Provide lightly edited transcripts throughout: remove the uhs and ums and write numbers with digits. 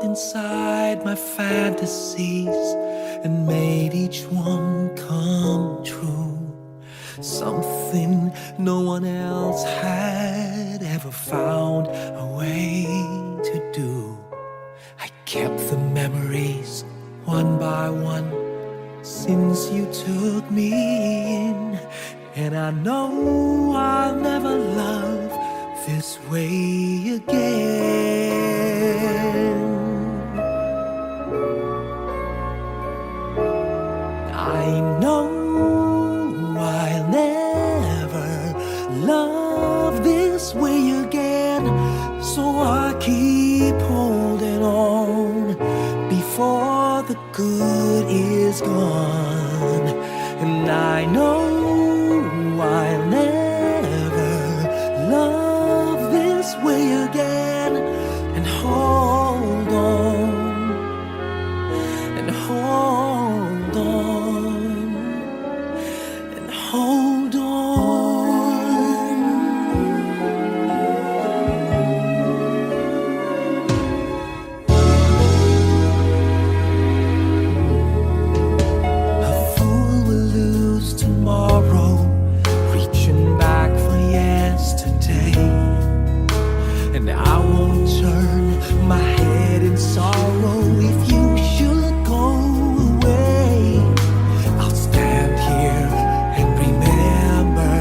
looked inside my fantasies and made each one come true. Something no one else had ever found a way to do. I kept the memories one by one since you took me in, and I know I'll never love this way again. I know I'll never love this way again, so I keep holding on before the good is gone. And I know I'll never love this way again, and hold on, and hold on, and hold on. A fool will lose tomorrow, reaching back for yesterday, and I won't turn my head in sorrow if you should go away. I'll stand here and remember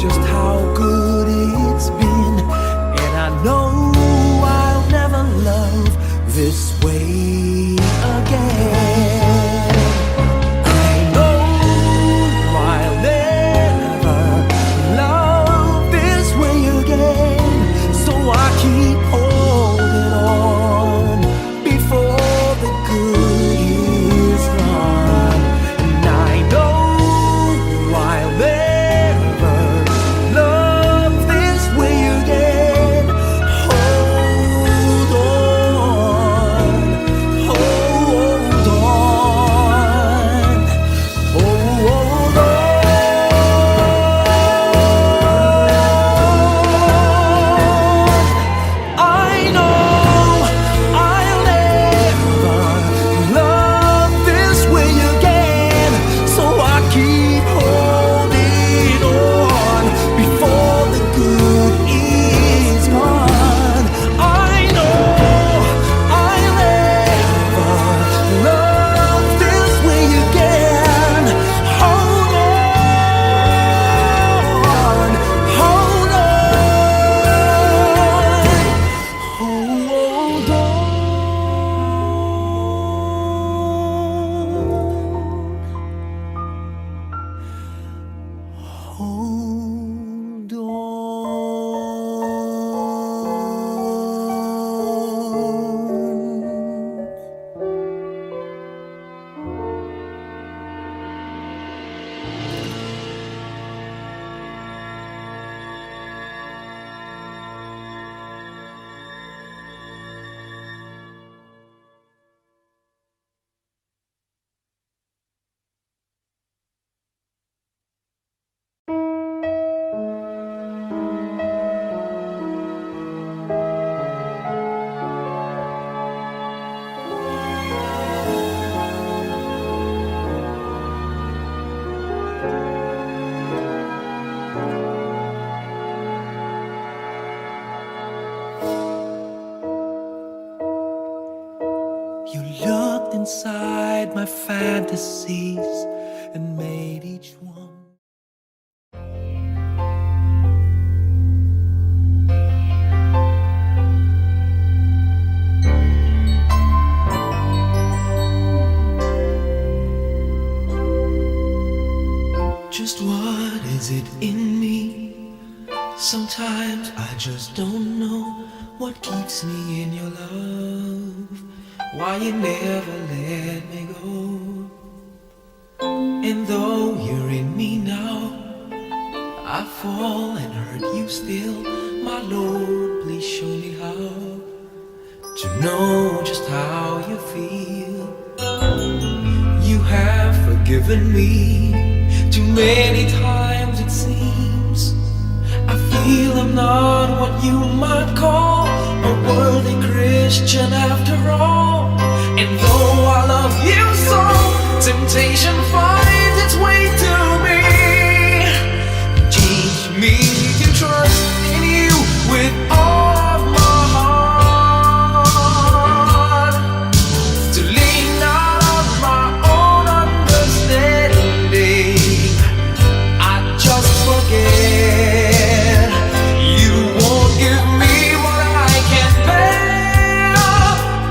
just how good it's been, and I know I'll never love this way again. I know I'll never love this way again, so I keep holding on before the good is gone. And I know I'll never love this way again. Hold on, hold on, hold on. I know I'll never love this way again, so I keep holding on before the good is gone. I know I'll never love this way again. Hold on, hold on, hold on. Hold on. You looked inside my fantasies and made each one. Just what is it in me? Sometimes I just don't know what keeps me in your love, why you never let me go. And though you're in me now, I fall and hurt you still. My Lord, please show me how to know just how you feel. You have forgiven me too many times, it seems. I feel I'm not what you might call a worthy Christian. Christian after all. And though I love you so, temptation finds its way to me. Teach me to trust in you with all of my heart, to lean not on my own understanding. I just forget. You won't give me what I can't bear.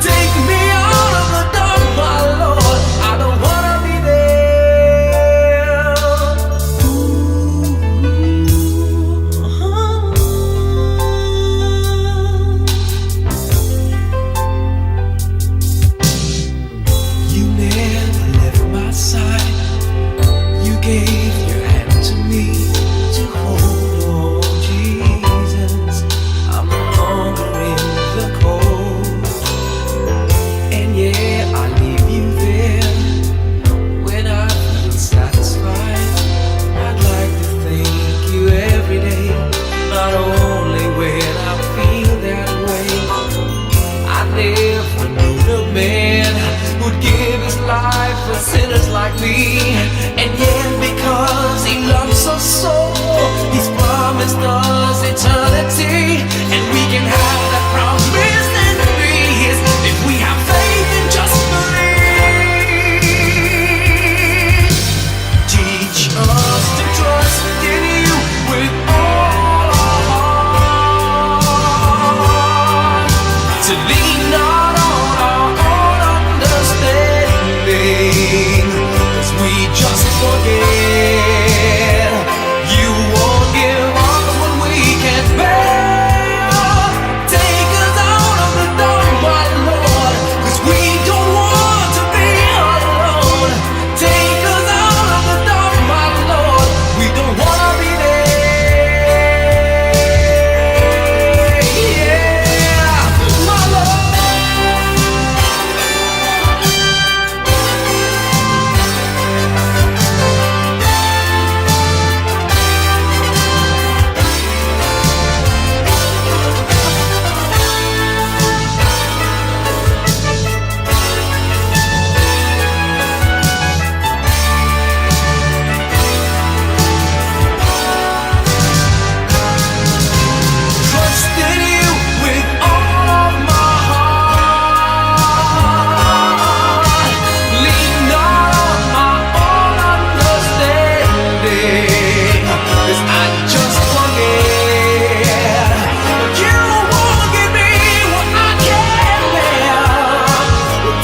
Take me out of the dark, my Lord. I don't wanna be there. You never left my side. You gave your hand to me to hold. Oh, Jesus, I'm no longer in the cold. And yeah, I leave you there when I feel satisfied. I'd like to thank you every day, not only when I feel that way. I never knew a man who'd give his life for sinners like me. And yet, because he loves us so, he's promised us eternity. And we can have that promise and peace if we have faith and just believe. Teach us to trust in you with all our heart, to lean not on our own understanding, 'cause we just forget. You won't give us what we can't bear. Take us out of the dark, my Lord, 'cause we don't want to be alone. Take us out of the dark, my Lord, we don't wanna be there. Yeah, my Lord. Trust in you with all of my heart. Lean not on my own understanding, 'cause I just forget. You won't give me what I can't bear.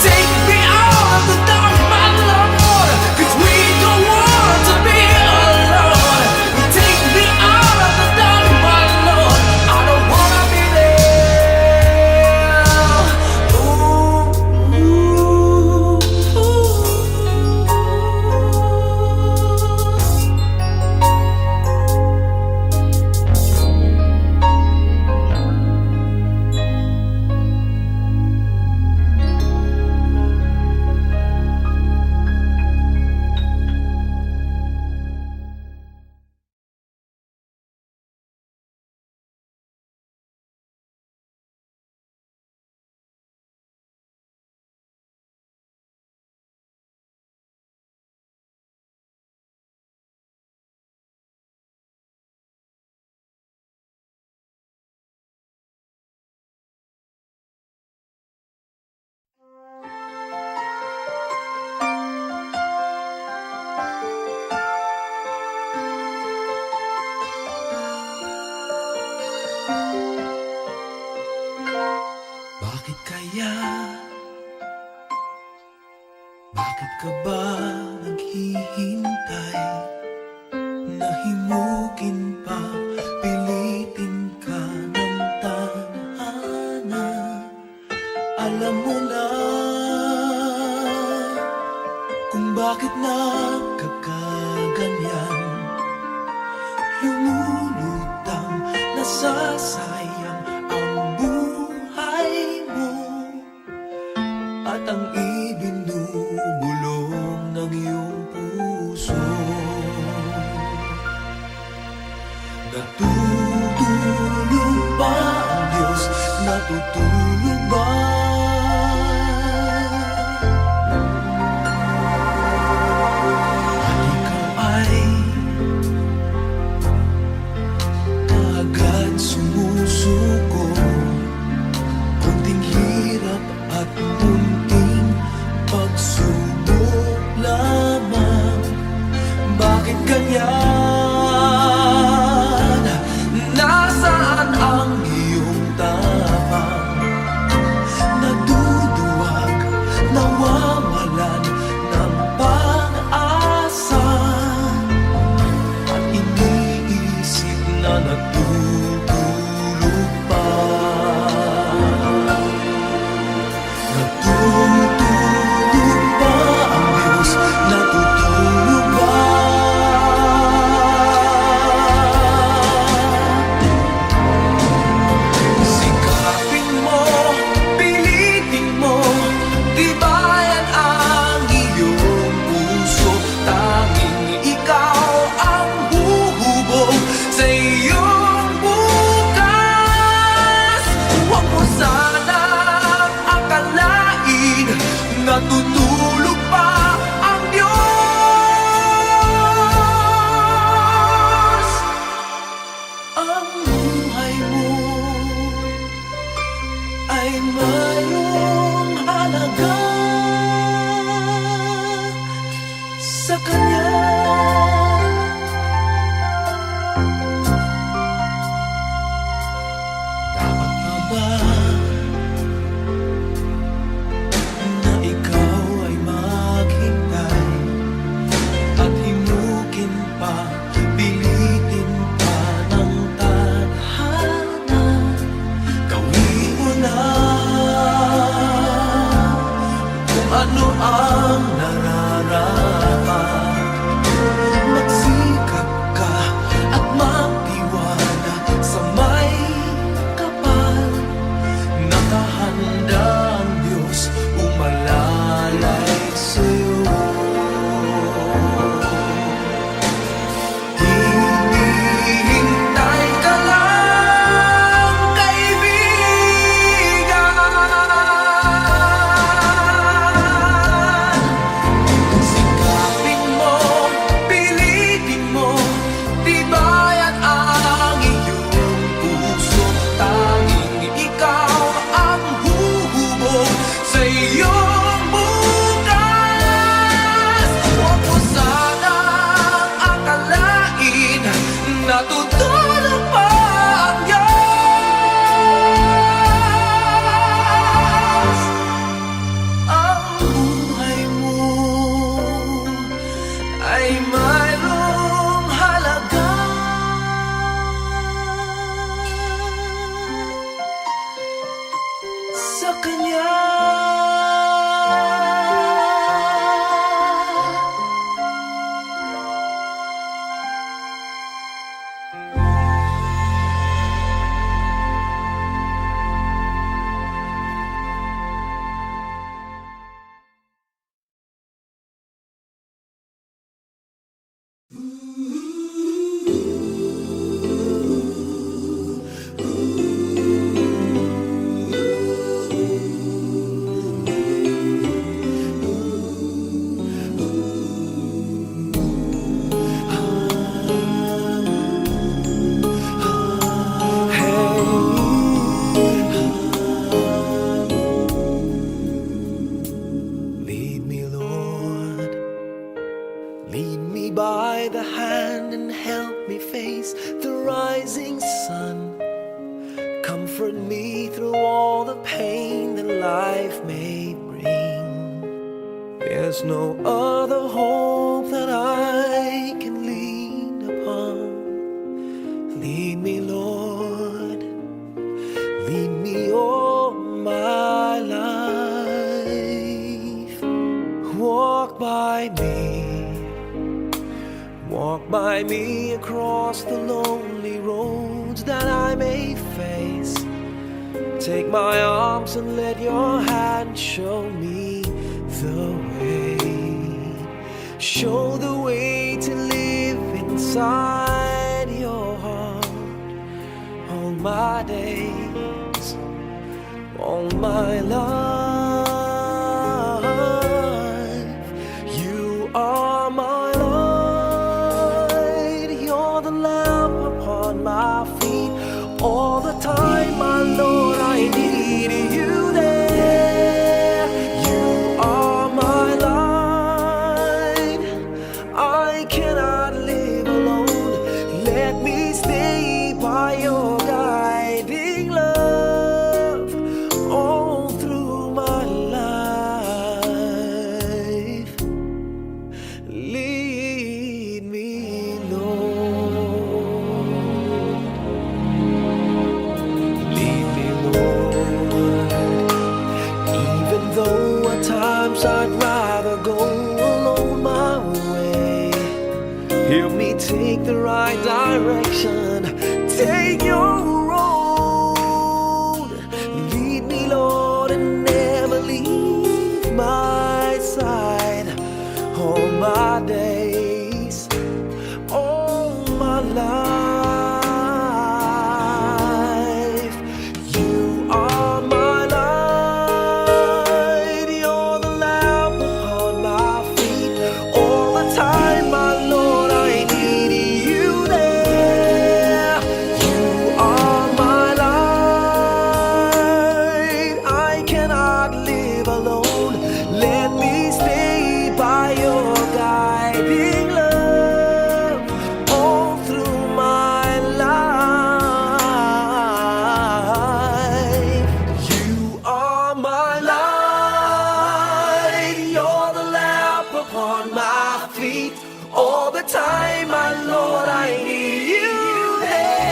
Take me out of the dark, my Lord, 'cause we don't want to be alone. Take me out of the dark, my Lord, I don't wanna be there. Ooh, ooh, ooh. Bakit kaya? Bakit ka ba naghihintay? Nahimukin pa, pilitin ka ng tadhana. Alam mo na kung bakit nagkakaganyan. Lumulutang, nasasayang ang buhay mo, at ang ibinubulong ng iyong puso. Natutulong ba ang Diyos na natutulog ba? At ikaw ay agad sumusuko, konting hirap at munting pagsubok lamang. Bakit ganyan? Nasaan ang iyong tapang? Naduduwag, nawawalan ng pag-asa, at iniisip na natutulog pa. Natutulog ba ang Diyos? Natutulog ba? Sikapin mo, pilitin mo, tibayan ang iyong puso. Tanging ikaw ang huhubog sa iyong bukas. Huwag mo sanang akalain natutulog pa ang Diyos. Ang buhay mo ay mayroong halaga sa Kanya. Dapat pa ba na ikaw ay maghintay at himukin pa, pilitin pa ng tadhana? Gawin mo na kung ano ang nararapat. Magsikap ka at magtiwala sa may kapal. Nakahanda ang Diyos umalalay sa'yo. Hinihintay ka lang, kaibigan. Sikapin mo, pilitin mo, tibayan ang iyong puso. Tanging ikaw ang huhubog sa iyong bukas. Huwag mo sanang akalain natutulog pa ang Diyos. Ang buhay mo ay mayroong halaga sa Kanya. Lead me, Lord. Lead me by the hand and help me face the rising sun. Comfort me through all the pain that life may bring. There's no other hope that I can lean upon. Lead me, Lord. Lead me all my life. Walk by me across the lonely roads that I may face. Take my arms and let your hand show me the way. Show the way to live inside your heart all my days. all my life. You are my light, you're the lamp upon my feet. All the time, my Lord, I need you there. You are my light, I cannot live alone. Let me stay by your guiding love all through my life. Lead me, Lord. Lead me, Lord. Even though at times I'd rather go alone my way, help me take the right direction. Take your road. Lead me, Lord, and never leave my side. All my days, all my life. You are my light, you're the lamp upon my feet. All the time, my Lord, I need you there. You are my light, I cannot live alone. Let me stay by your guiding love all through my life. You are my light, you're the lamp upon my feet. All the time, my Lord, I need you there.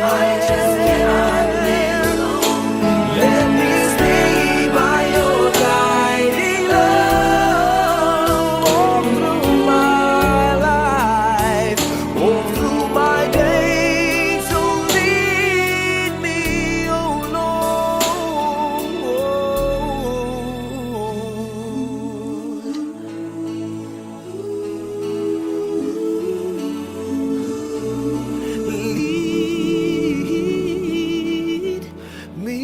I just cannot live alone. Let me stay by your guiding love all through my life, all through my days. So lead me, oh Lord. Lead me.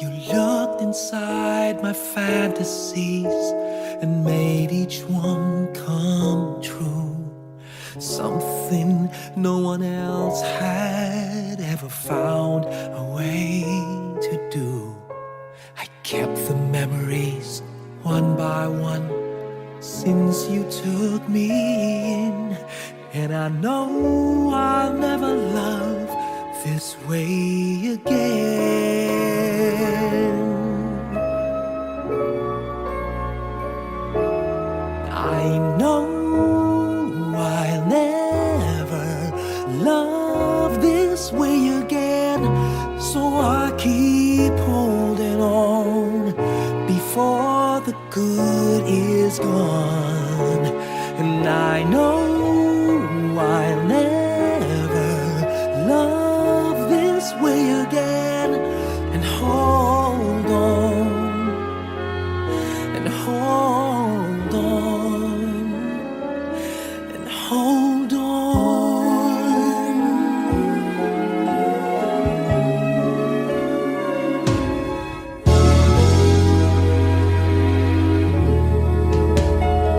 You looked inside my fantasies and made each one come true. Something no one else had ever found a way to do. I kept the memories one by one since you took me in, and I know I'll never love this way again. I know I'll never love this way again, so I keep holding on before the good is gone. And I know I'll never love this way again, and hold on, and hold on, and hold on.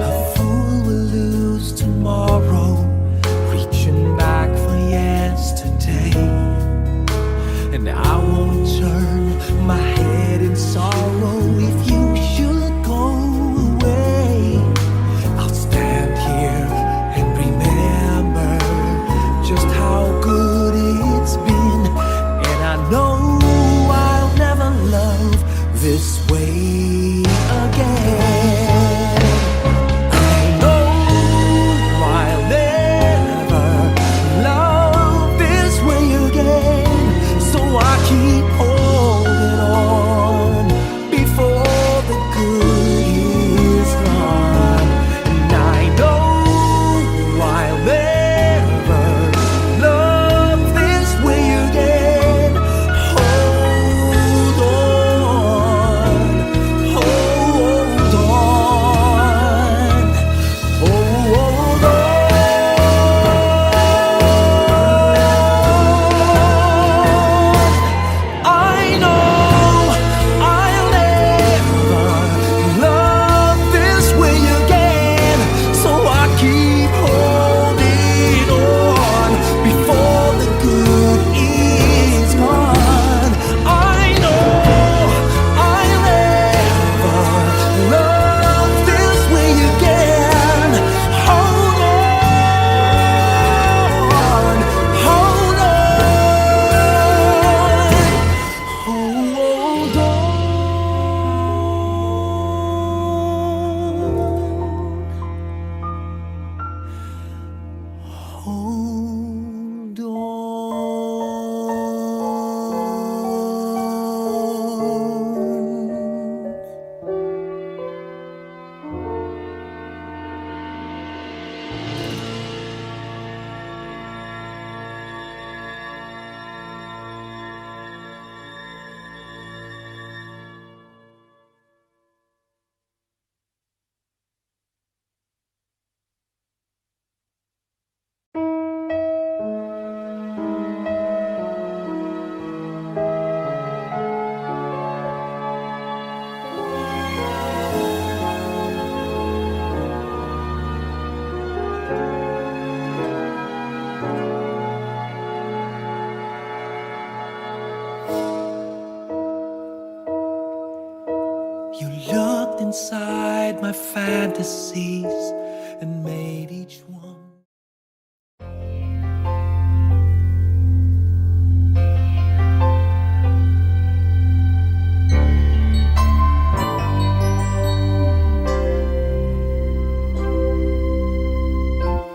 A fool will lose tomorrow, reaching back for yesterday. And I won't turn my head in sorrow if you this way again. I know I'll never love this way again, so I keep holding on before the good is gone. And I know I'll never love this way again. Hold on, hold on, hold on. I know I'll never love this way again, so I keep holding on before the good is gone. I know I'll never love this way again. Hold on, hold on, hold on, hold on. You looked inside my fantasies and made each one.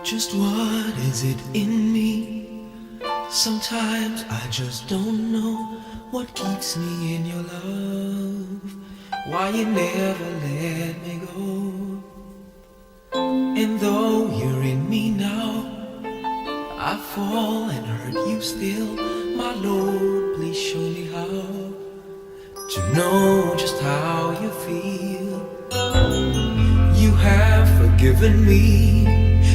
Just what is it in me? Sometimes I just don't know what keeps me in your love. Why you never let me go. And though you're in me now, I fall and hurt you still. My Lord, please show me how to know just how you feel. You have forgiven me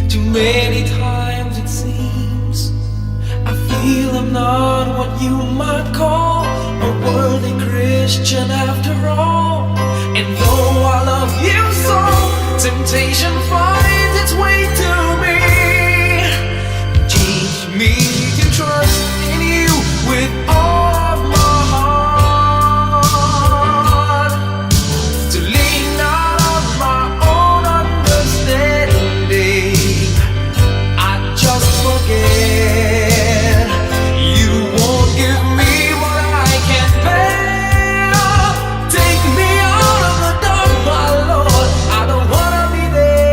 too many times it seems. I feel I'm not what you might call a worthy Christian after all. And though I love you so, temptation finds its way to me. Teach me to trust in you with all of my heart, to lean not on my own understanding. I just forget you won't give me what I can't bear. Take me out of the dark, my Lord. I don't wanna be there.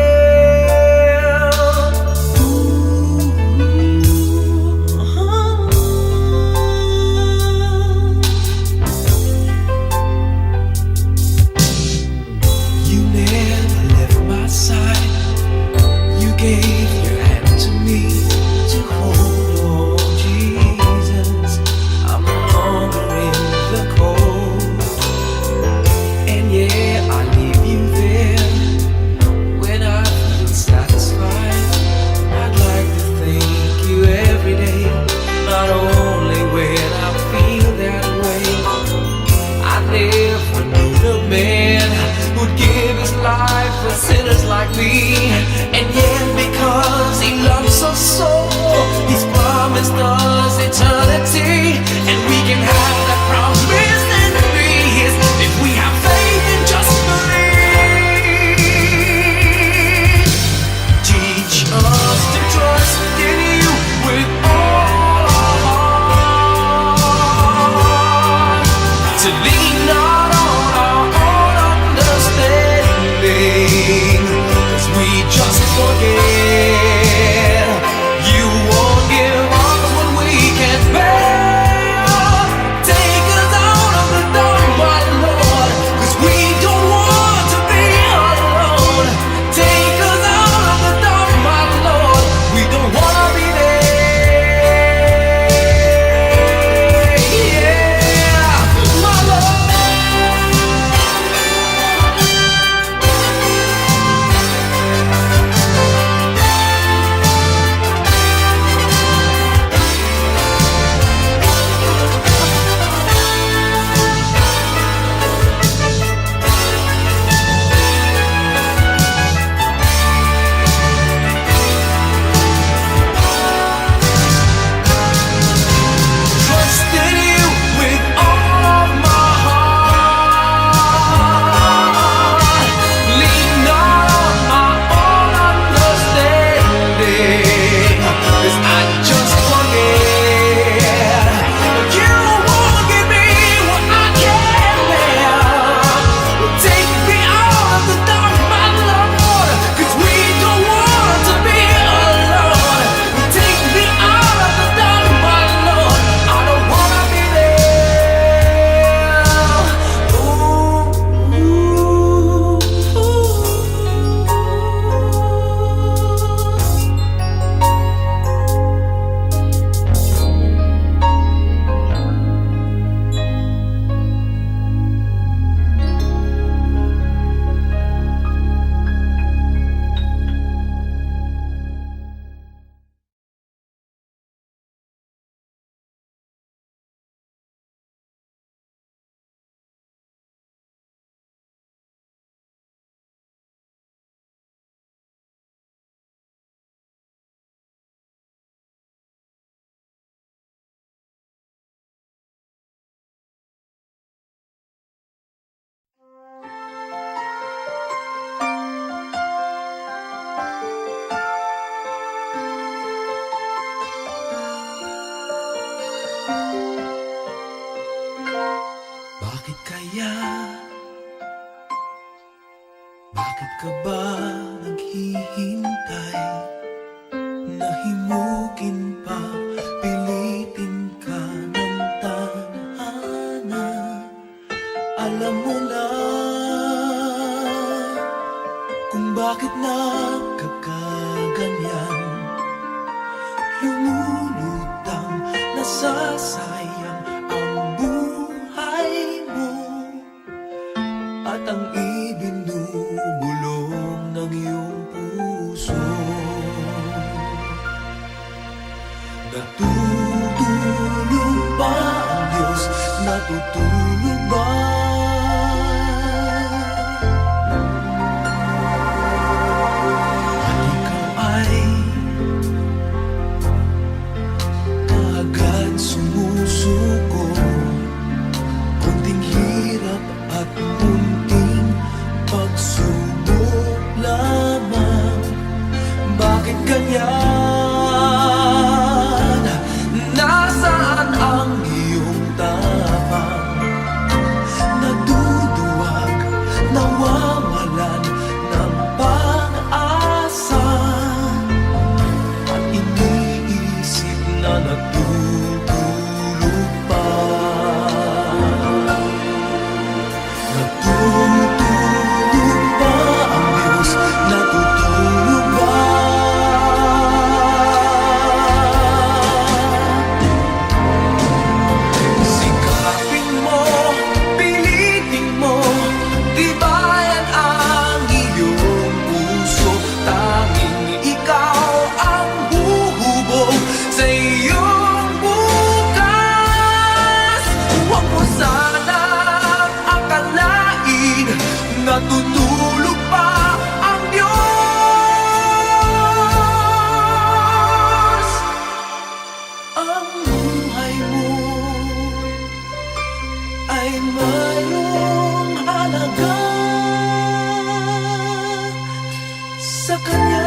You never left my side. You gave your hand to me to hold. Oh Jesus, I'm no longer in the cold. And yeah, I leave you there when I feel satisfied. I'd like to thank you every day, not only when I feel that way. I never knew the man who'd give his life for sinners like me. And yet because he loves us so, he's promised us eternity. And we can have that promise and be his if we have faith and just believe. Teach us to trust in you with all our heart, to lean not on Bakit kaya? Bakit ka ba naghihintay? Nahimukin pa, pilitin ka ng tadhana. Alam mo na kung bakit nagkakaganyan. Lumulutang, nasasayang ang buhay mo at ang ibinubulong ng iyong puso. Natutulog ba ang Diyos? Natutulog ba? At ikaw ay kaagad sumusuko. Kunting hirap at munting pagsubok lamang. Bakit ganyan? Nasaan ang iyong tapang? Naduduwag, nawawalan ng pag-asa, at iniisip na natutulog pa. Natutulog ba ang Diyos? Natutulog ba? Sikapin mo, pilitin mo, tibayan ang iyong puso. Tanging ikaw ang huhubog sa iyong bukas. Huwag mo sanang akalain natutulog pa ang Diyos. Ang buhay mo ay mayroong halaga sa Kanya.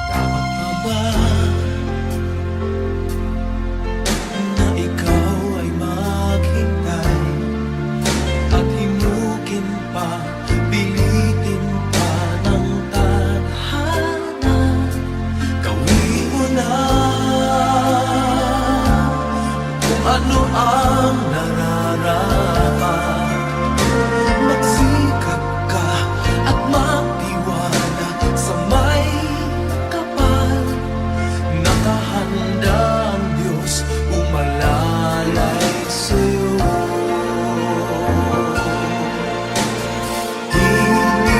Dapat na ba na ikaw ay maghintay at himukin pa, pilitin pa ng tadhana? Gawin mo na kung ano ang nararapat. Magsikap ka at magtiwala sa may kapal. Nakahanda ang Diyos umalalay sa'yo.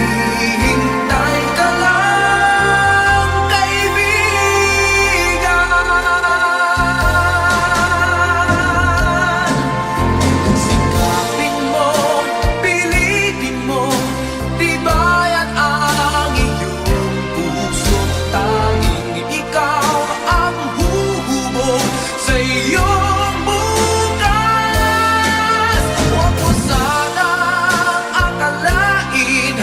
Hinihintay ka lang, kaibigan. Sikapin mo, pilitin mo, tibayan ang iyong puso. Tanging ikaw ang huhubog sa iyong bukas. Huwag mo sanang akalain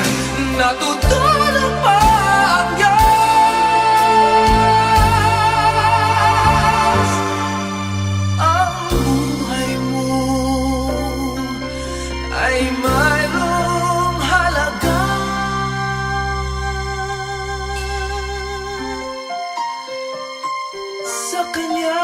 natutulog pa ang Diyos. Ang buhay mo ay mayroong halaga sa Kanya.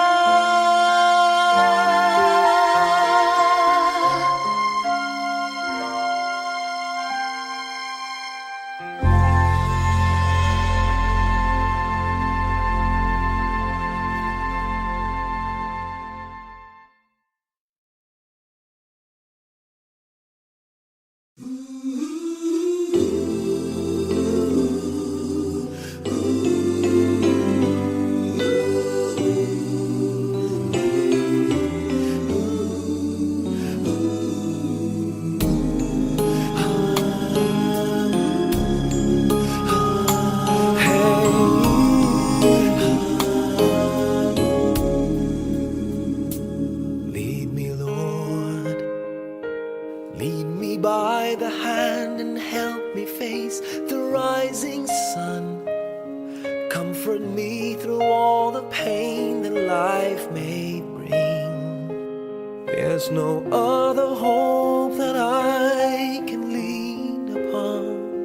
There's no other hope that I can lean upon.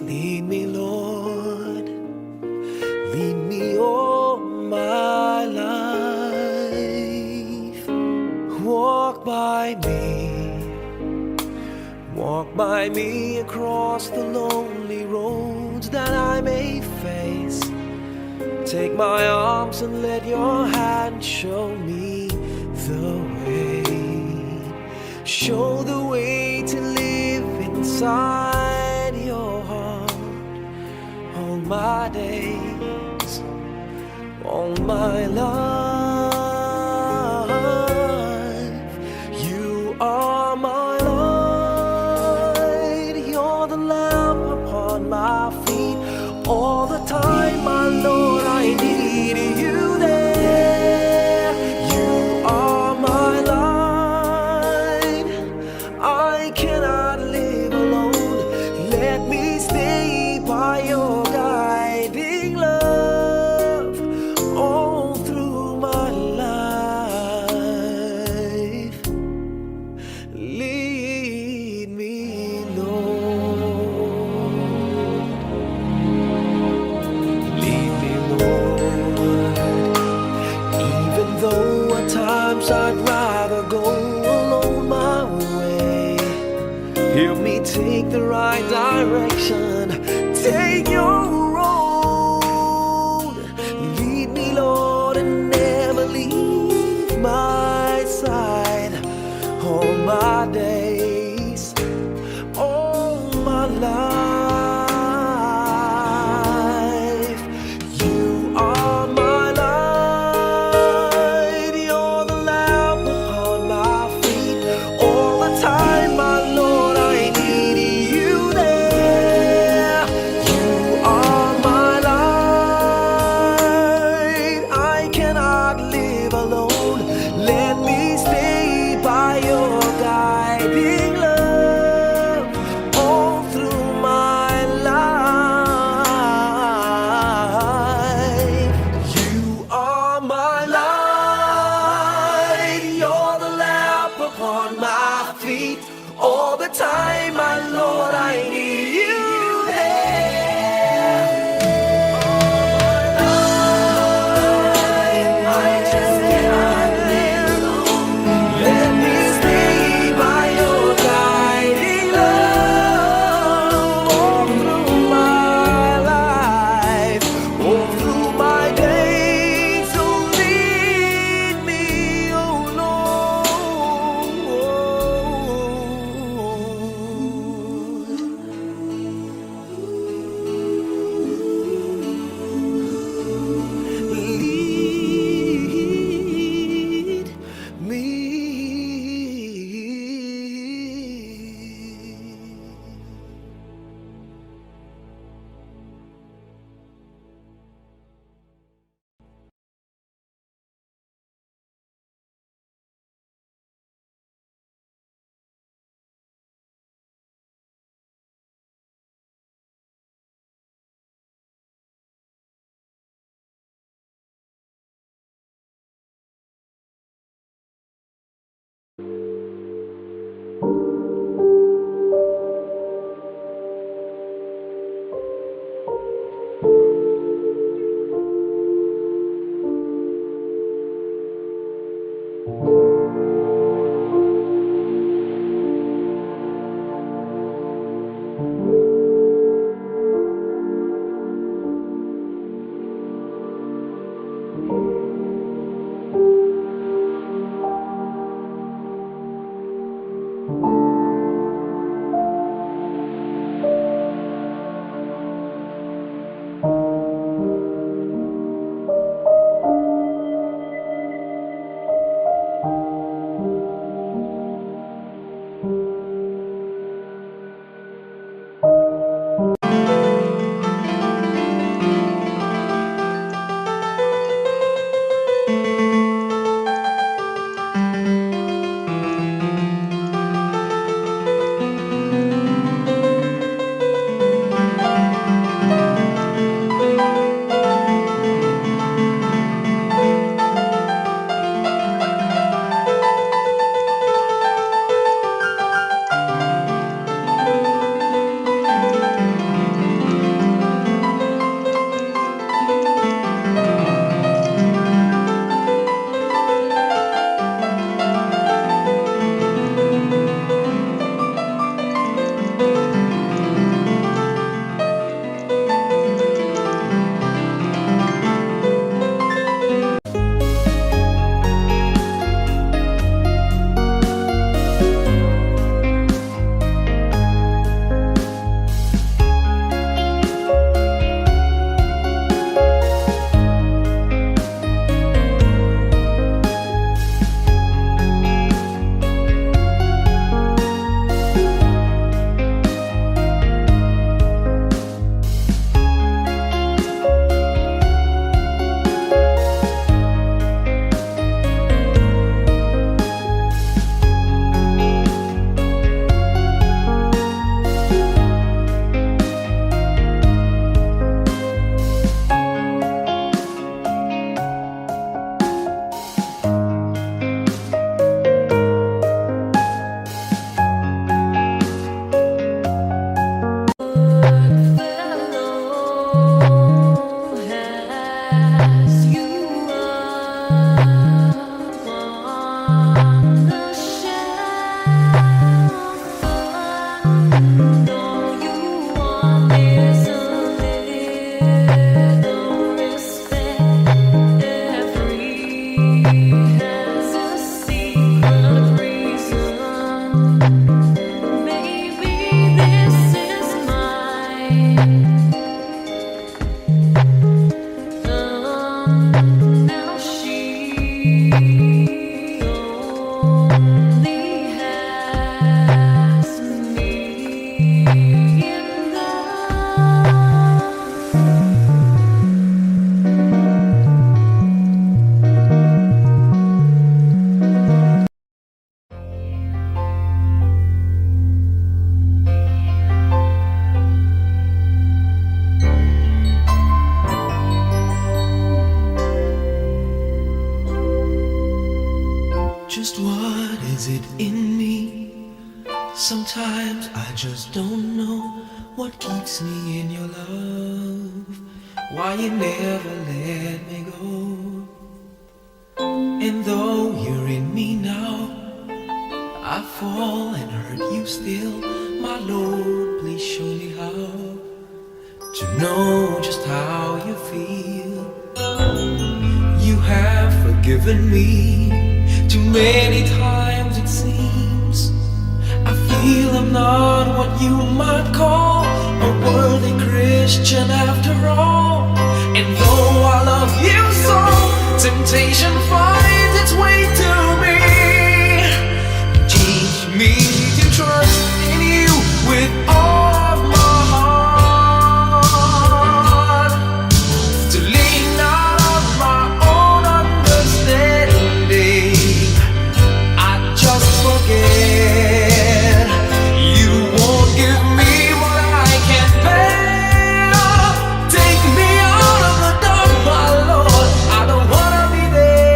Lead me, Lord, lead me all my life. Walk by me across the lonely roads that I may face. Take my arms and let your hand show me the way. Show the way to live inside your heart all my days, all my life. You are my light, you're the lamp upon my feet. All the time, my Lord, I need you there. You are my light, I cannot live alone. Let me stay by your guiding love all through my life. Lead me, Lord. Lead me, Lord. Even though at times I'd rather go alone my way, help me take the right direction. Take your road. Lead me, Lord, and never leave my side. All my days, all my life. You are my light, you're the lamp upon my feet. All the time, my Lord, I need you there. You are my light, I cannot live alone. Let me stay by your guiding love all through my life. You are my light, you're the lamp upon my feet. All the time, my Lord, I need you there. I just cannot live alone. Let me stay by your guiding love all through my life, all through my days. So lead me, oh Lord. Just what is it in me? Sometimes I just don't know what keeps me in your love. Why you never let me go. And though you're in me now, I fall and hurt you still. My Lord, please show me how to know just how you feel. You have forgiven me too many times it seems. I feel I'm not what you might call a worthy Christian after all. And though I love you so, temptation finds its way to me. Teach me to trust in you with all of my heart, to lean not on my own understanding. I just forget you won't give me what I can't bear. Take me out of the dark, my Lord. I don't wanna be there.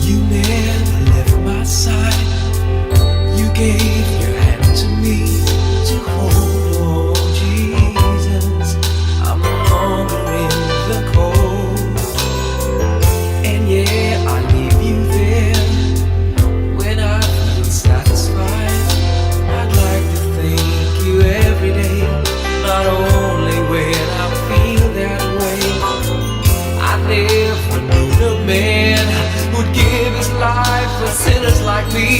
You never left my side. You gave your hand to me to hold. Oh Jesus, I'm no longer in the cold. And yeah, I leave you there when I feel satisfied. I'd like to thank you every day, not only when I feel that way. I never knew the man who'd give his life for sinners like me.